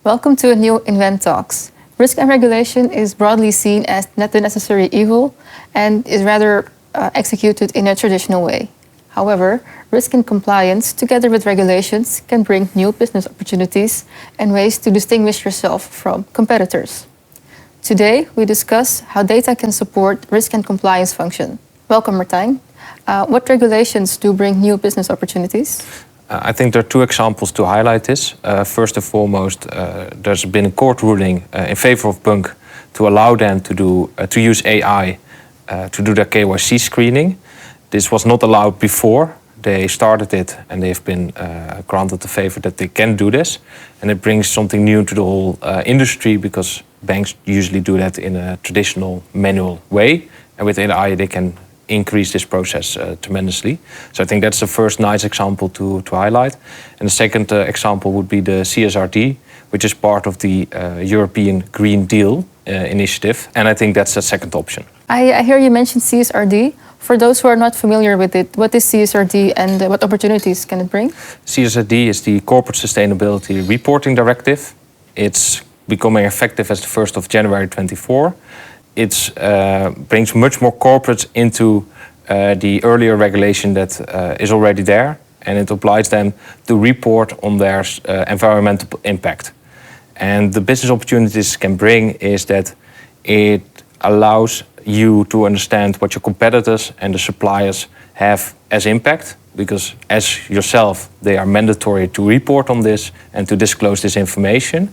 Welcome to a new Invent Talks. Risk and regulation is broadly seen as not the necessary evil and is rather executed in a traditional way. However, risk and compliance, together with regulations, can bring new business opportunities and ways to distinguish yourself from competitors. Today, we discuss how data can support risk and compliance function. Welcome, Martijn. What regulations do bring new business opportunities? I think there are two examples to highlight this. First and foremost, there's been a court ruling in favor of Bunk to allow them to use AI to do their KYC screening. This was not allowed before. They started it and they've been granted the favor that they can do this. And it brings something new to the whole industry because banks usually do that in a traditional manual way. And with AI, they can increase this process tremendously. So I think that's the first nice example to highlight. And the second example would be the CSRD, which is part of the European Green Deal initiative. And I think that's the second option. I hear you mention CSRD. For those who are not familiar with it, what is CSRD and what opportunities can it bring? CSRD is the Corporate Sustainability Reporting Directive. It's becoming effective as the 1st of January 2024. It brings much more corporates into the earlier regulation that is already there, and it obliges them to report on their environmental impact. And the business opportunities can bring is that it allows you to understand what your competitors and the suppliers have as impact, because as yourself, they are mandatory to report on this and to disclose this information.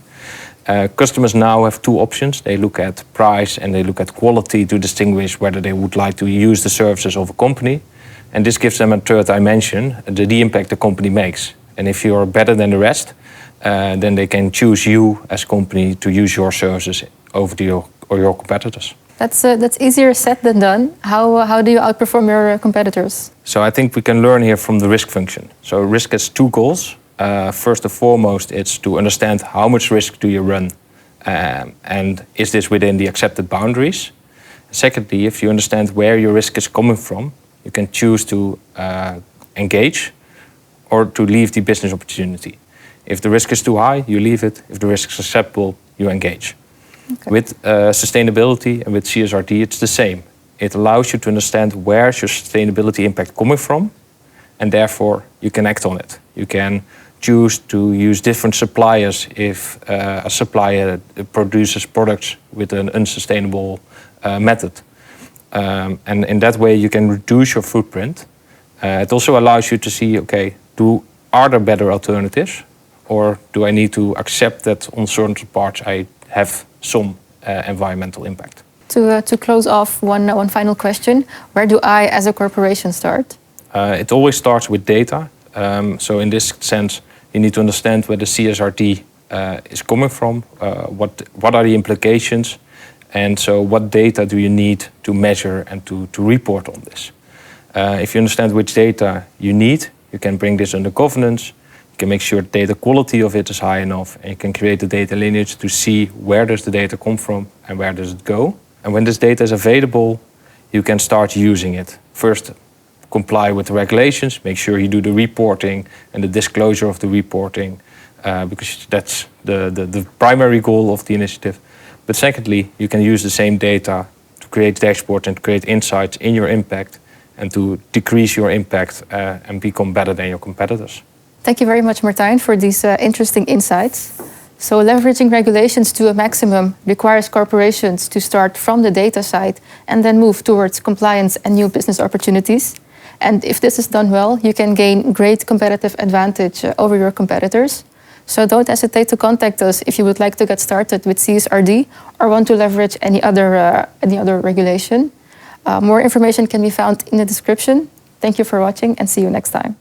Customers now have two options. They look at price and they look at quality to distinguish whether they would like to use the services of a company. And this gives them a third dimension, the impact the company makes. And if you're better than the rest, then they can choose you as a company to use your services over your competitors. That's easier said than done. How do you outperform your competitors? So I think we can learn here from the risk function. So risk has two goals. First and foremost, it's to understand how much risk do you run and is this within the accepted boundaries. Secondly, if you understand where your risk is coming from, you can choose to engage or to leave the business opportunity. If the risk is too high, you leave it. If the risk is acceptable, you engage. Okay. With sustainability and with CSRD, it's the same. It allows you to understand where's your sustainability impact coming from, and therefore you can act on it. You can choose to use different suppliers if a supplier produces products with an unsustainable method. And in that way, you can reduce your footprint. It also allows you to see, okay, are there better alternatives? Or do I need to accept that on certain parts I have some environmental impact? To close off, one final question. Where do I, as a corporation, start? It always starts with data. So in this sense, you need to understand where the CSRD is coming from, what are the implications, and so what data do you need to measure and to report on this. If you understand which data you need, you can bring this under governance, you can make sure the data quality of it is high enough, and you can create a data lineage to see where does the data come from and where does it go. And when this data is available, you can start using it. First, comply with the regulations, make sure you do the reporting and the disclosure of the reporting, because that's the primary goal of the initiative. But secondly, you can use the same data to create dashboards and create insights in your impact and to decrease your impact and become better than your competitors. Thank you very much, Martijn, for these interesting insights. So leveraging regulations to a maximum requires corporations to start from the data side and then move towards compliance and new business opportunities. And if this is done well, you can gain great competitive advantage over your competitors. So don't hesitate to contact us if you would like to get started with CSRD or want to leverage any other regulation. More information can be found in the description. Thank you for watching and see you next time.